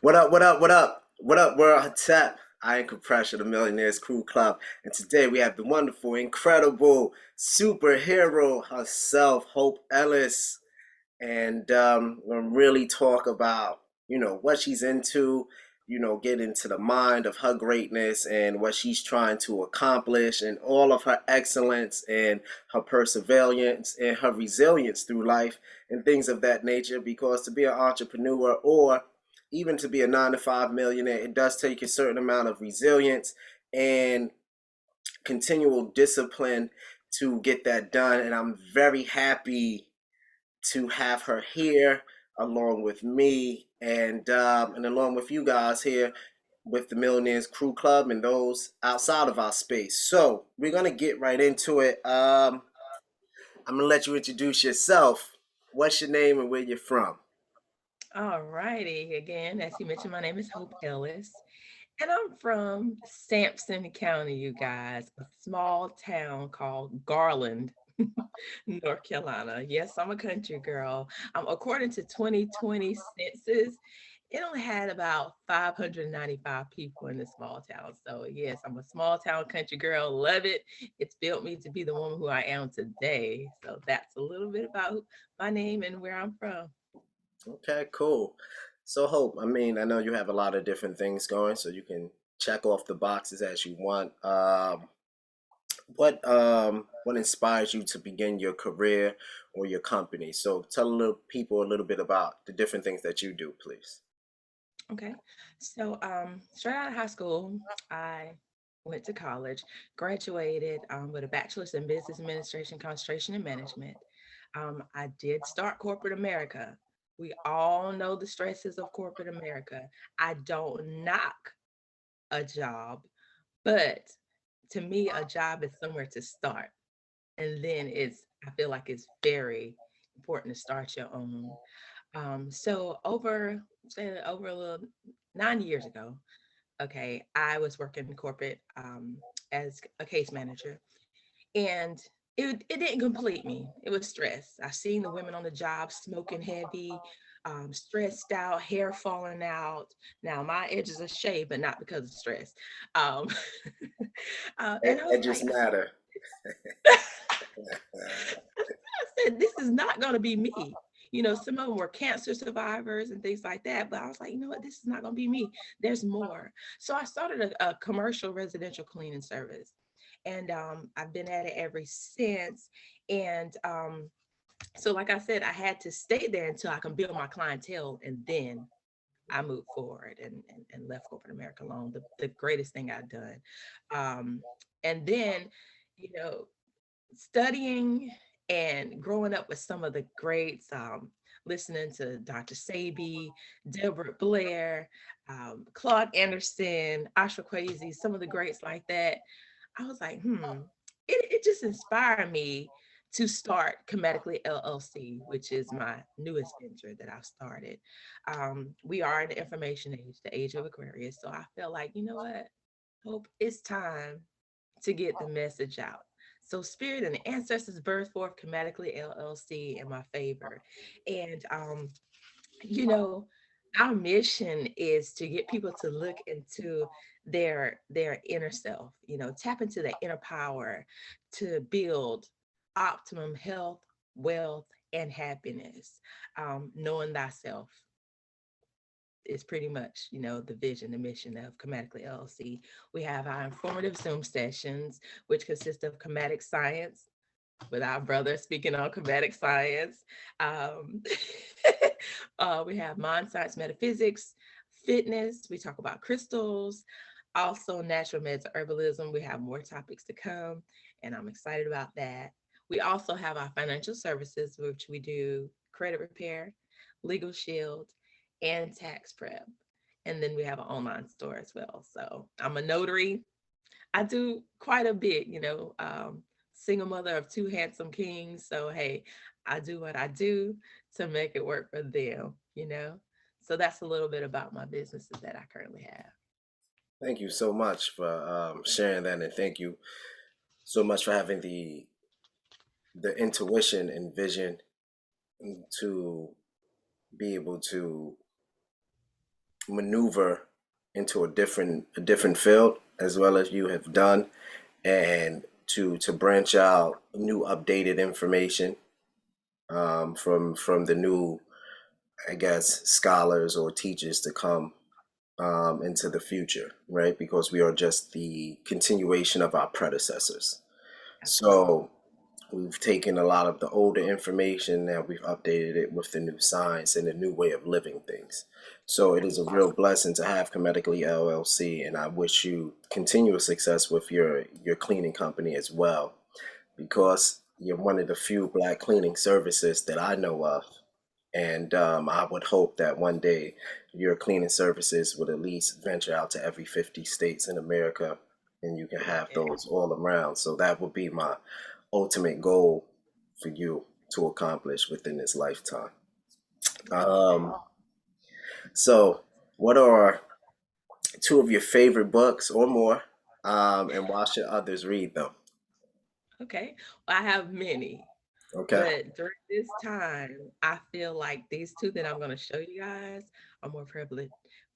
What up, what up, what up? What up, world? What's up? I am Khepresh of the Millionaires Crew Club, and today we have the wonderful, incredible superhero herself, Hope Ellis. And we'll really talk about, what she's into, get into the mind of her greatness and what she's trying to accomplish and all of her excellence and her perseverance and her resilience through life and things of that nature. Because to be an entrepreneur or even to be a 9 to 5 millionaire, it does take a certain amount of resilience and continual discipline to get that done. And I'm very happy to have her here along with me and along with you guys here with the Millionaires Crew Club and those outside of our space. So we're gonna get right into it. I'm gonna let you introduce yourself. What's your name and where you're from? All righty. Again, as you mentioned, my name is Hope Ellis, and I'm from Sampson County, you guys, a small town called Garland, North Carolina. Yes, I'm a country girl. According to 2020 census, it only had about 595 people in this small town. So, yes, I'm a small town country girl. Love it. It's built me to be the woman who I am today. So, that's a little bit about my name and where I'm from. Okay, cool. So Hope, I mean, I know you have a lot of different things going, so you can check off the boxes as you want. What inspires you to begin your career or your company? So tell a little people a little bit about the different things that you do, please. Okay. So, straight out of high school, I went to college, graduated with a bachelor's in business administration, concentration in management. I did start corporate America. We all know the stresses of corporate America. I don't knock a job, but to me, a job is somewhere to start. And then I feel like it's very important to start your own. So say over a little 9 years ago, okay, I was working in corporate as a case manager, and it didn't complete me. It was stress. I seen the women on the job smoking heavy, stressed out, hair falling out. Now my edges are shaved, but not because of stress. Um, and I was It just like, matter. I said, this is not going to be me. You know, some of them were cancer survivors and things like that. But I was like, you know what? This is not going to be me. There's more. So I started a commercial residential cleaning service. And I've been at it ever since. And so, like I said, I had to stay there until I can build my clientele. And then I moved forward and left corporate America alone, the greatest thing I've done. Um, and then, you know, studying and growing up with some of the greats, listening to Dr. Sabi, Deborah Blair, Claude Anderson, Asha Kwesi, some of the greats like that, I was like, it just inspired me to start Comedically LLC, which is my newest venture that I've started. We are in the information age, the age of Aquarius. So I felt like, you know what? Hope it's time to get the message out. So Spirit and the Ancestors birth forth Chromatically LLC in my favor. And you know, our mission is to get people to look into their inner self, tap into their inner power to build optimum health, wealth, and happiness. Knowing thyself is pretty much, the vision, the mission of Chromatically LLC. We have our informative Zoom sessions, which consist of chromatic science with our brother speaking on chromatic science. Um, we have mind science, metaphysics, fitness. We talk about crystals, also natural meds, herbalism. We have more topics to come, and I'm excited about that. We also have our financial services, which we do credit repair, legal shield, and tax prep. And then we have an online store as well. So I'm a notary. I do quite a bit, single mother of two handsome kings. So, hey, I do what I do to make it work for them. So that's a little bit about my businesses that I currently have. Thank you so much for sharing that, and thank you so much for having the intuition and vision to be able to maneuver into a different field as well as you have done, and to branch out new updated information from the new, I guess, scholars or teachers to come into the future, right? Because we are just the continuation of our predecessors. Absolutely. So we've taken a lot of the older information and we've updated it with the new science and the new way of living things. So it is a real blessing to have Comedically LLC, and I wish you continuous success with your cleaning company as well, because you're one of the few black cleaning services that I know of. And I would hope that one day your cleaning services would at least venture out to every 50 states in America, and you can have Yeah. those all around. So that would be my ultimate goal for you to accomplish within this lifetime. Um, so, what are two of your favorite books or more, and why should others read them? Okay. Well, I have many, Okay, but during this time, I feel like these two that I'm going to show you guys are more prevalent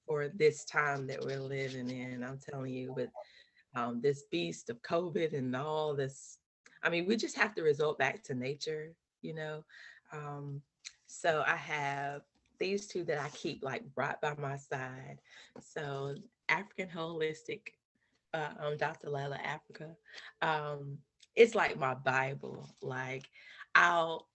for this time that we're living in. I'm telling you, with this beast of COVID and all this, I mean, we just have to resort back to nature, you know. Um, so I have these two that I keep like right by my side. So African Holistic, Dr. Lala Africa. Um, it's like my Bible. Like I'll,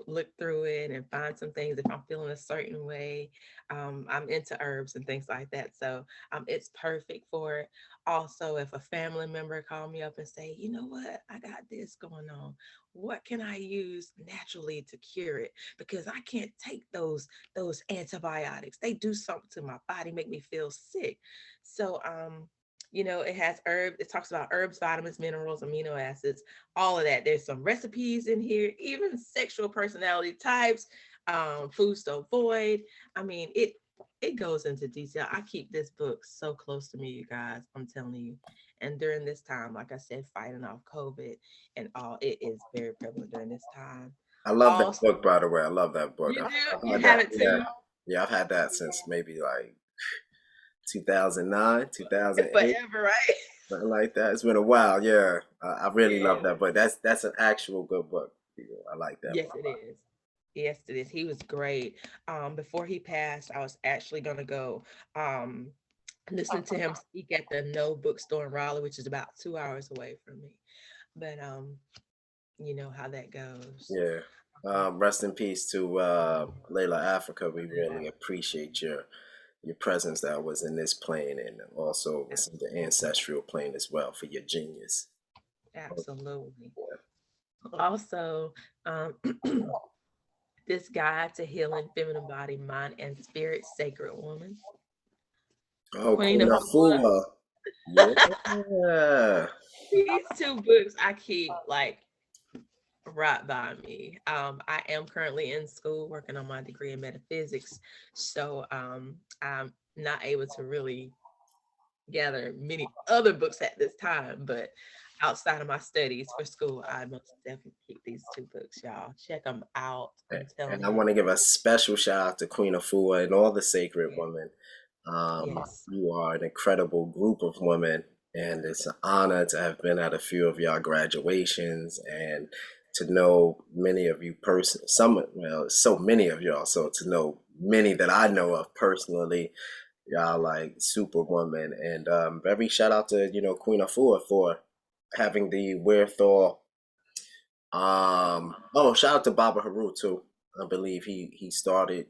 look through it and find some things if I'm feeling a certain way. I'm into herbs and things like that. So it's perfect for it. Also, if a family member call me up and say, you know what, I got this going on. What can I use naturally to cure it? Because I can't take those antibiotics. They do something to my body, make me feel sick. So it has herbs. It talks about herbs, vitamins, minerals, amino acids, all of that. There's some recipes in here, even sexual personality types, foods to avoid. I mean, it goes into detail. I keep this book so close to me, you guys. I'm telling you. And during this time, like I said, fighting off COVID and all, it is very prevalent during this time. I love that Also, book. By the way, I love that book. you I've do, you had have that. it Yeah, too. yeah, I've had that since maybe like 2009, It's 2008, forever, right? something like that. It's been a while. Yeah, I really love Yeah. that book. That's an actual good book. I like that Yes, one it is. Yes, it is. He was great. Before he passed, I was actually gonna go listen to him speak at the No Bookstore in Raleigh, which is about 2 hours away from me. But you know how that goes. a lot. Yeah. Rest in peace to Layla Africa. We really appreciate your presence that was in this plane, and also was in the Absolutely. ancestral plane as well, for your genius. Absolutely. Also, um, this guide to healing feminine body, mind, and spirit, Sacred Woman, Oh, Queen Queen of Afua. Yeah. These two books I keep like right by me. I am currently in school working on my degree in metaphysics, so I'm not able to really gather many other books at this time. But outside of my studies for school, I most definitely keep these two books, y'all. Check them out. I'm And telling I you. want to give a special shout out to Queen Afua and all the sacred Yeah. women. Yes. You are an incredible group of women, and it's an honor to have been at a few of y'all graduations and to know many of you personally. Well, so many of y'all. So to know many that I know of personally, y'all like superwoman. And very shout out to Queen Afua for having the wherewithal. Oh, shout out to Baba Haru too. I believe he started,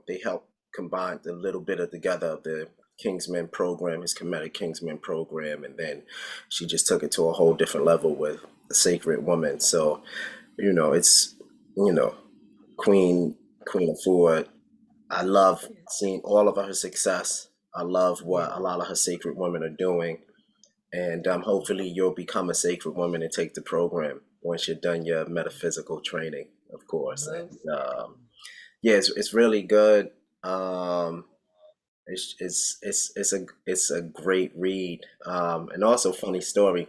they helped combine a little bit of together of the Kingsmen program, his Kemetic Kingsmen program, and then she just took it to a whole different level with the Sacred Woman. So, it's, you know, Queen Queen of Ford. I love Yes. seeing all of her success. I love Yes. what a lot of her sacred women are doing, and hopefully Absolutely. you'll become a sacred woman and take the program once you're done your metaphysical training, of course. Most And definitely. yeah, it's really good. Um, it's a great read. And also, funny story.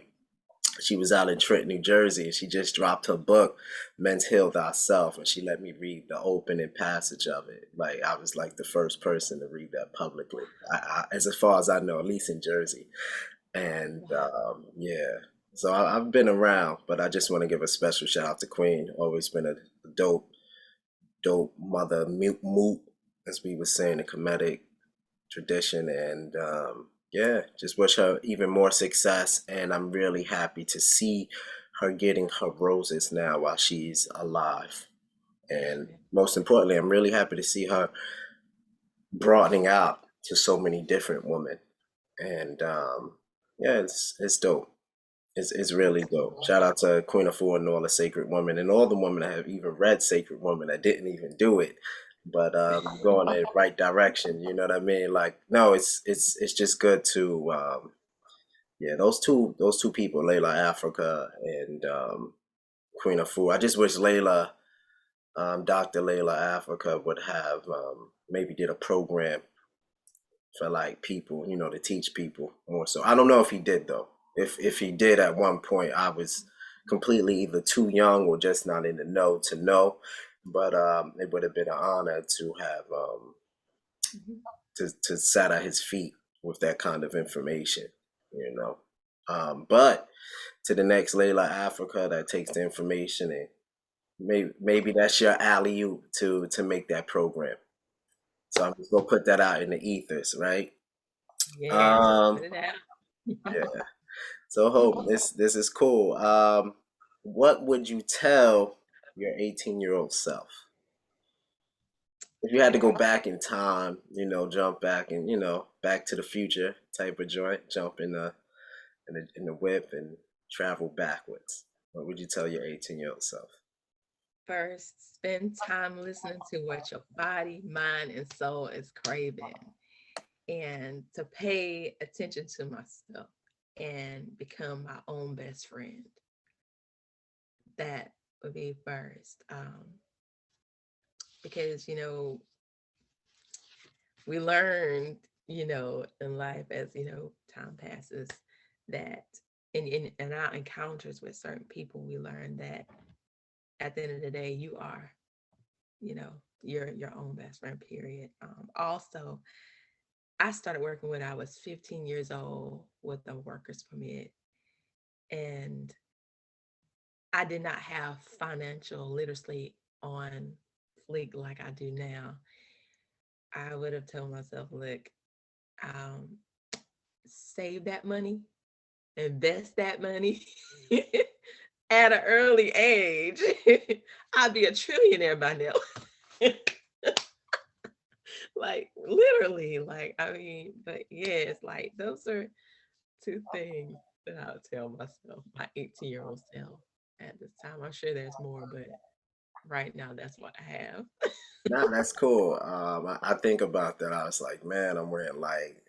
She was out in Trenton, New Jersey, and she just dropped her book, Men's Heal Thyself, and she let me read the opening passage of it. Like I was like the first person to read that publicly, as far as I know, at least in Jersey. And Wow. yeah, so I've been around, but I just want to give a special shout out to Queen. Always been a dope, dope mother, moot, as we were saying, a comedic tradition, and yeah, just wish her even more success. And I'm really happy to see her getting her roses now while she's alive. And Yeah. most importantly, I'm really happy to see her broadening out to so many different women. And yeah, it's dope. It's really That's dope. cool. Shout out to Queen of Four and all the Sacred Women and all the women that have even read Sacred Women that didn't even do it, but going in the right direction. You know what I mean? Like, no, it's just good to yeah, those two people, Layla Africa and Queen of Four. I just wish Dr. Layla Africa would have maybe did a program for like people, to teach people more so. I don't know if he did though. If he did at one point, I was completely either too young or just not in the know to know. But it would have been an honor to have Mhm. to sat at his feet with that kind of information, you know. But to the next Layla Africa that takes the information and maybe that's your alley oop to make that program. So I'm just gonna put that out in the ethers, right? Yes, put Um, it out. yeah. So Hope, this is cool. What would you tell your 18-year-old self if you had to go Okay. back in time? Jump back and Back to the Future type of joint, jump in the whip and travel backwards. What would you tell your 18-year-old self? First, spend time listening to what your body, mind, and soul is craving, and to pay attention to myself and become my own best friend. That would be first. Because, we learned, in life as, time passes, that in our encounters with certain people, we learn that at the end of the day, you are, you know, your own best friend, period. Also, I started working when I was 15 years old with a worker's permit, and I did not have financial literacy on fleek like I do now. I would have told myself, look, um, save that money, invest that money at an early age. I'd be a trillionaire by now. Like literally, like I mean, but yes, like those are two things that I would tell myself, my 18-year-old self at this time. I'm sure there's more, but right now that's what I have. Nah, that's cool. I think about that. I was like, man, I'm wearing like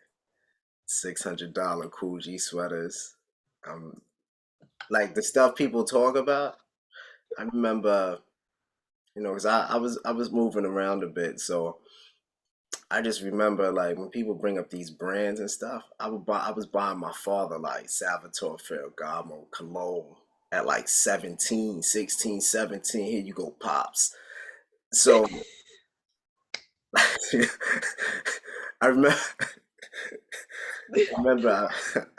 $600 cool G sweaters. Um, like the stuff people talk about. I remember, because I was moving around a bit, so I just remember like when people bring up these brands and stuff, I was buying my father like Salvatore Ferragamo cologne at like 17, 16, 17. Here you go, pops. So I remember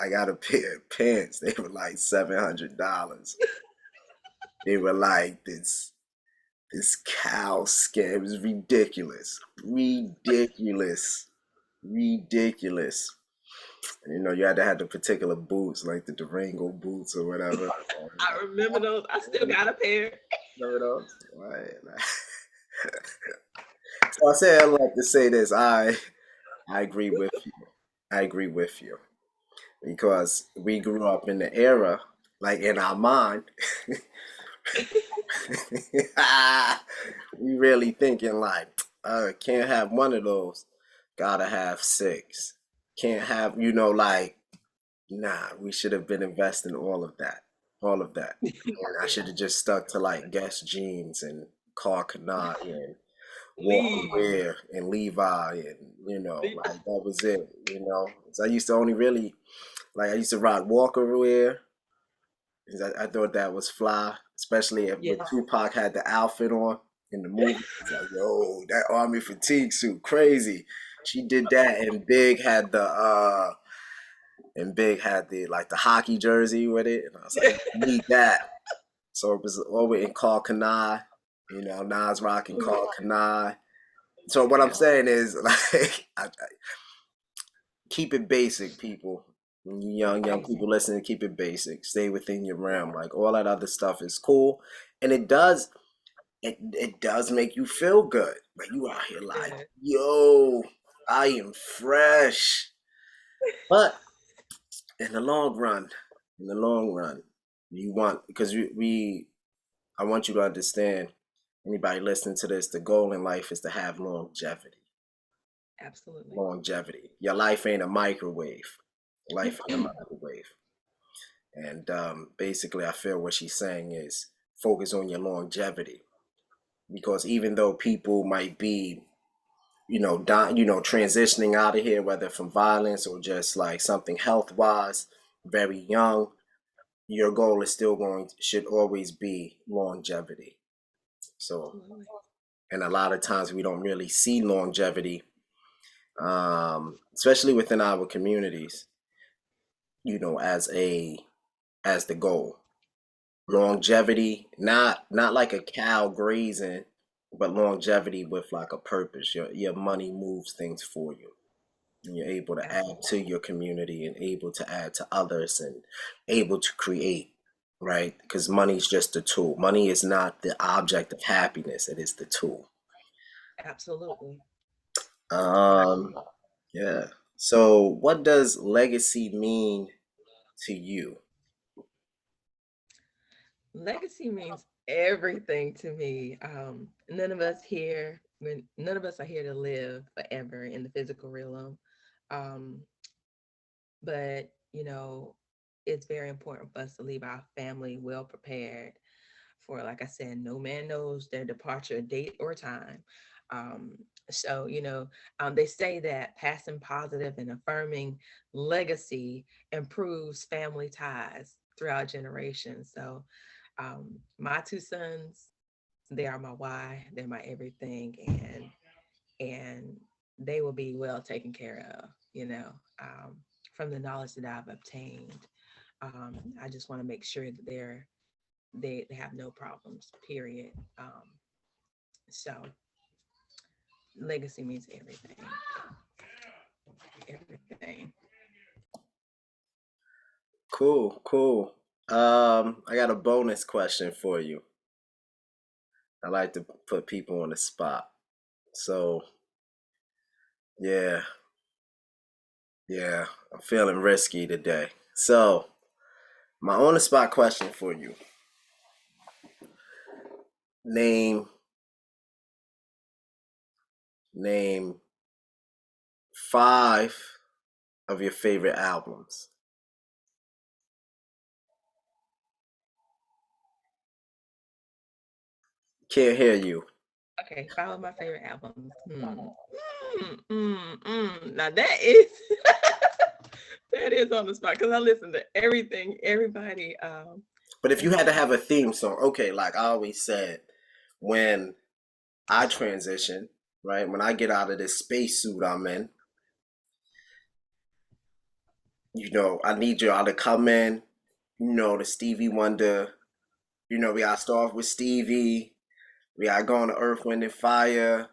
I got a pair of pants. They were like $700. They were like this cow skin. It was ridiculous. Ridiculous. Ridiculous. And, you had to have the particular boots, like the Durango boots or whatever. I remember those. I still got a pair. Remember those? Right. So I say I like to say this. I agree with you. I agree with you because we grew up in the era, like in our mind, we really thinking like, can't have one of those. Gotta have six. Can't have, like, nah, we should have been investing all of that. All of that. And I should have just stuck to like Guess jeans and Carl Canati and Walker Leave. Wear and Levi and like that was it. So I used to only really like I used to rock Walker Wear 'Cause I thought that was fly, especially if when Yes. Tupac had the outfit on in the movie. It's like, yo, that army fatigue suit, crazy. She did that, and Big had the like the hockey jersey with it, and I was like, need that. So it was over in Carl Kanai, Nas rocking Carl Kanai. So what I'm Yeah. saying is, like, keep it basic, people. When you young Basic. people listening, keep it basic. Stay within your realm. Like all that other stuff is cool, and it does make you feel good. Like you out here like, Good. yo, I am fresh. But in the long run, you want because I want you to understand. Anybody listening to this, the goal in life is to have longevity. Absolutely. Longevity. Your life ain't a microwave. Life ain't a microwave. And basically, I feel what she's saying is focus on your longevity, because even though people might be, transitioning out of here, whether from violence or just like something health wise, very young, your goal is still should always be longevity. So, Absolutely. and a lot of times we don't really see longevity, especially within our communities, as the goal. Longevity, not like a cow grazing, but longevity with like a purpose. Your money moves things for you. And you're able to add Absolutely. to your community and able to add to others and able to create, right? Because money is just a tool. Money is not the object of happiness, it is the tool. Absolutely. And Um, yeah. So what does legacy mean to you? legacy means everything to me. None of us are here to live forever in the physical realm. Um, but it's very important for us to leave our family well prepared for, like I said, no man knows their departure date or time. um, they say that passing positive and affirming legacy improves family ties throughout generations. So my two sons, they are my why, they're my everything, and they will be well taken care of, from the knowledge that I've obtained. I just want to make sure that they have no problems, period. So legacy means everything. Everything. Cool, cool. I got a bonus question for you. I like to put people on the spot. So, yeah, yeah, I'm feeling risky today. So, my on the spot question for you. Name name 5 of your favorite albums. Can't hear you. Okay, five of my favorite albums. Now that is that is on the spot because I listen to everything, everybody. But if you had to And have a theme song, okay, like I always said, when I transition, right? When I get out of this spacesuit I'm in, I need y'all to come in, the Stevie Wonder. We gotta start off with Stevie. We gotta go on to Earth, Wind, and Fire.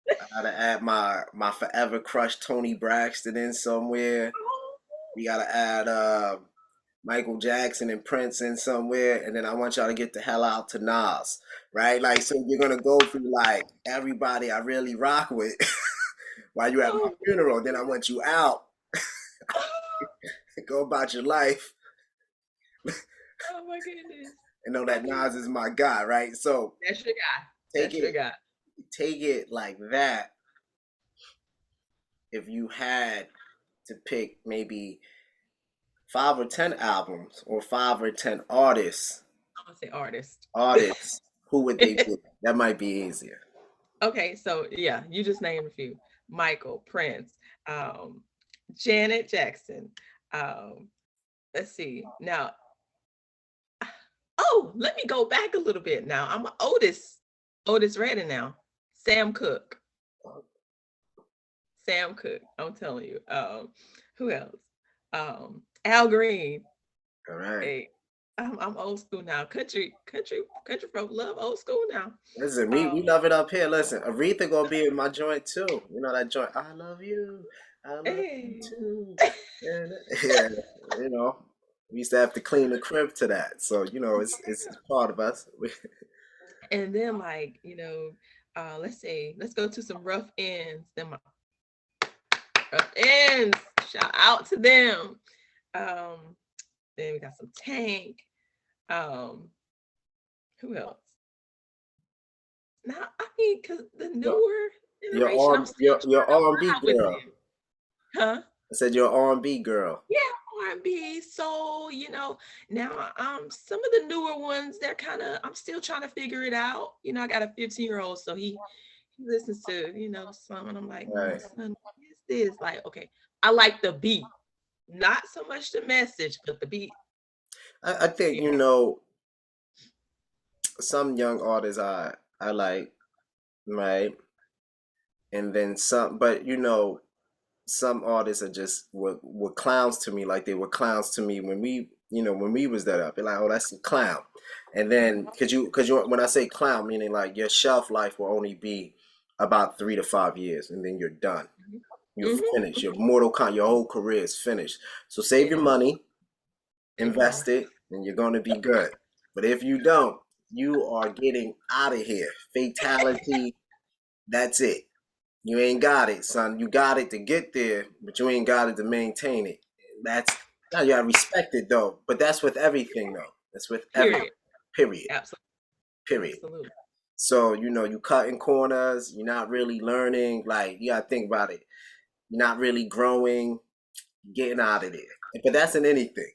I gotta add my forever crush Tony Braxton in somewhere. We gotta add Michael Jackson and Prince in somewhere, and then I want y'all to get the hell out to Nas, right? Like, so you're gonna go through like everybody I really rock with while you at my oh, funeral. Then I want you out, go about your life, oh my goodness. and know that Okay. Nas is my guy, right? So That's your guy. take That's your it, guy. take it like that. If you had to pick maybe 5 or 10 albums or 5 or 10 I'm gonna say artist. artists, who would they be? That might be easier. Okay, so yeah, you just named a few. Michael, Prince, um, Janet Jackson. Um, let's see. Now, let me go back a little bit now. I'm Otis Redding now. Sam Cooke. Sam Cooke. I'm telling you. Who else? Al Green. All right. Hey, I'm old school now. Country folk love old school now. Listen, we love it up here. Listen, Aretha gonna be in my joint too. You know that joint. I love you. I love you Hey. too. And, yeah, you know, we used to have to clean the crib to that. So you know, it's part of us. And then like, let's go to some rough ends. Rough ends. Shout out to them. Then we got some Tank. Who else? Now, I mean, because the newer generation, I'm still your trying to R&B ride with girl. them. Huh? I said you're R&B girl. Yeah, R&B, soul, now some of the newer ones, I'm still trying to figure it out. I got a 15-year-old, so he listens to, some, and I'm like, Right. son, what is this? Like, okay, I like the beat, not so much the message, but the beat. I think some young artists I like, right, and then some, but some artists are just were clowns to me, like they were clowns to me when we was that up. They're like, oh, that's a clown. And then because you when I say clown, meaning like your shelf life will only be about 3 to 5 years, and then you're done. You're finished. Your your whole career is finished. So save your money, invest it, and you're gonna be good. But if you don't, you are getting out of here. Fatality. That's it. You ain't got it, son. You got it to get there, but you ain't got it to maintain it. Now you gotta respect it though. But that's with everything though. That's with everything. Period. Absolutely. Period. Absolutely. So you cutting corners. You're not really learning. Like you gotta think about it. You're not really growing. Getting out of there. But that's in anything.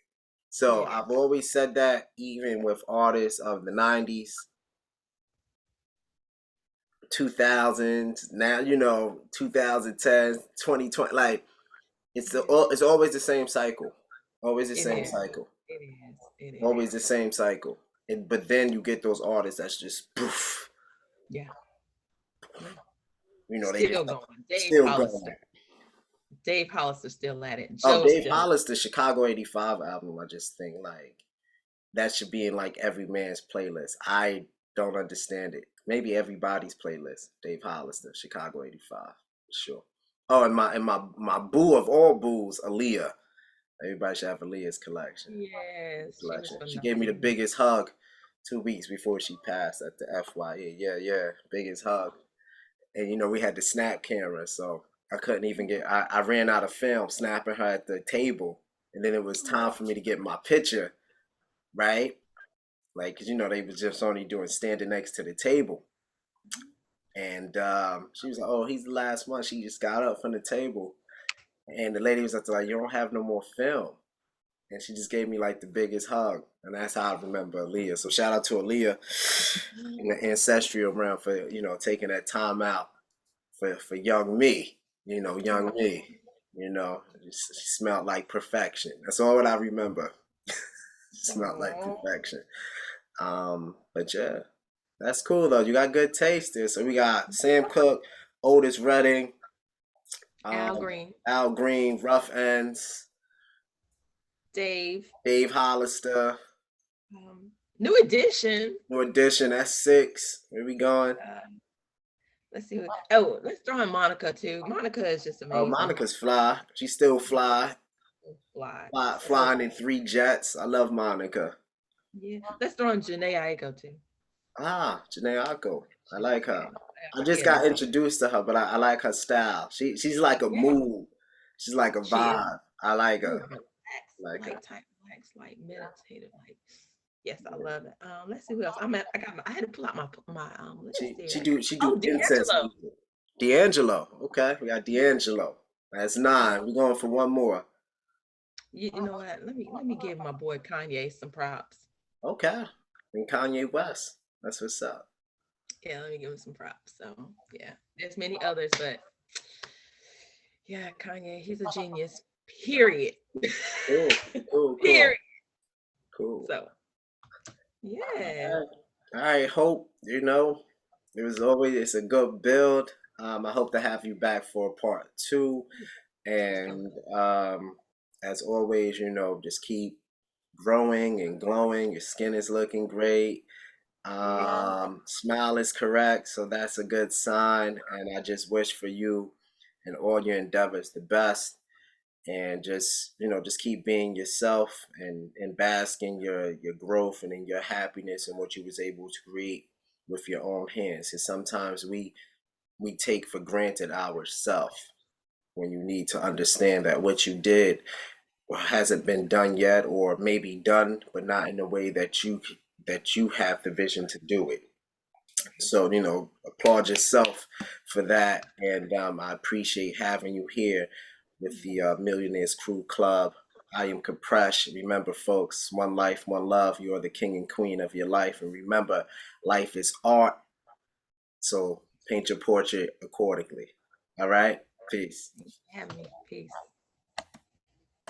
So Yeah. I've always said that, even with artists of the '90s, 2000s, now 2010s, 2020, like it's always the same cycle. Always the It same is. cycle. It is. It is. Always the same cycle. But then you get those artists that's just poof. Yeah. They Still just going. Dave still Hollister. going. Dave Hollister still at it. Oh, Joe's Dave still. Hollis, the Chicago '85 album. I just think like that should be in like every man's playlist. I don't understand it. Maybe everybody's playlist. Dave Hollister, Chicago '85, for sure. Oh, and my boo of all boos, Aaliyah. Everybody should have Aaliyah's collection. Yes, she was She gave me the phenomenal. biggest hug 2 weeks before she passed at the FYE. Yeah, biggest hug. And we had the snap camera, so I couldn't even I ran out of film snapping her at the table, and then it was time for me to get my picture, right? Like, cause they was just only doing standing next to the table, and she was like, "Oh, he's the last one." She just got up from the table, and the lady was like, "You don't have no more film," and she just gave me like the biggest hug, and that's how I remember Aaliyah. So shout out to Aaliyah in the ancestral realm for taking that time out for young me, young me, she smelled like perfection. That's all what I remember. Smelled like perfection. But yeah, that's cool though. You got good taste there. So we got Sam Cooke, Otis Redding, Al Green, Al Green, Rough Ends, Dave Hollister. New Edition. New Edition. That's 6. Where we going? Let's see. Let's throw in Monica too. Monica is just amazing. Oh, Monica's fly. She's still fly. Flying in 3 jets. I love Monica. Yeah. Let's throw in Jhené Aiko too. Jhené Aiko. I like her. I just got introduced to her, but I like her style. She's like a mood. She's like a vibe. I like her. Like like meditative, like. Yes, I love it. Let's see who else. I had to pull out my list there. She do incense music. D'Angelo. Okay, we got D'Angelo. That's 9. We're going for one more. You know what? Let me give my boy Kanye some props. Okay, and Kanye West. That's what's up. Yeah, let me give him some props. So yeah, there's many others, but yeah, Kanye, he's a genius. Period. Cool. Period. Cool. So Yeah. All right, Hope, it was always it's a good build. I hope to have you back for part two. So And as always, just keep growing and glowing. Your skin is looking great. appreciate you. Smile is correct, so that's a good sign. And I just wish for you and all your endeavors the best. And just keep being yourself and bask in your growth and in your happiness and what you was able to create with your own hands. And sometimes we take for granted ourself when you need to understand that what you did hasn't been done yet, or maybe done but not in the way that you have the vision to do it. So, applaud yourself for that. And I appreciate having you here with the Millionaires Crew Club. I am Khepresh. Remember, folks, one life, one love. You are the king and queen of your life. And remember, life is art. So paint your portrait accordingly. All right? Peace. Thanks for having me. Peace.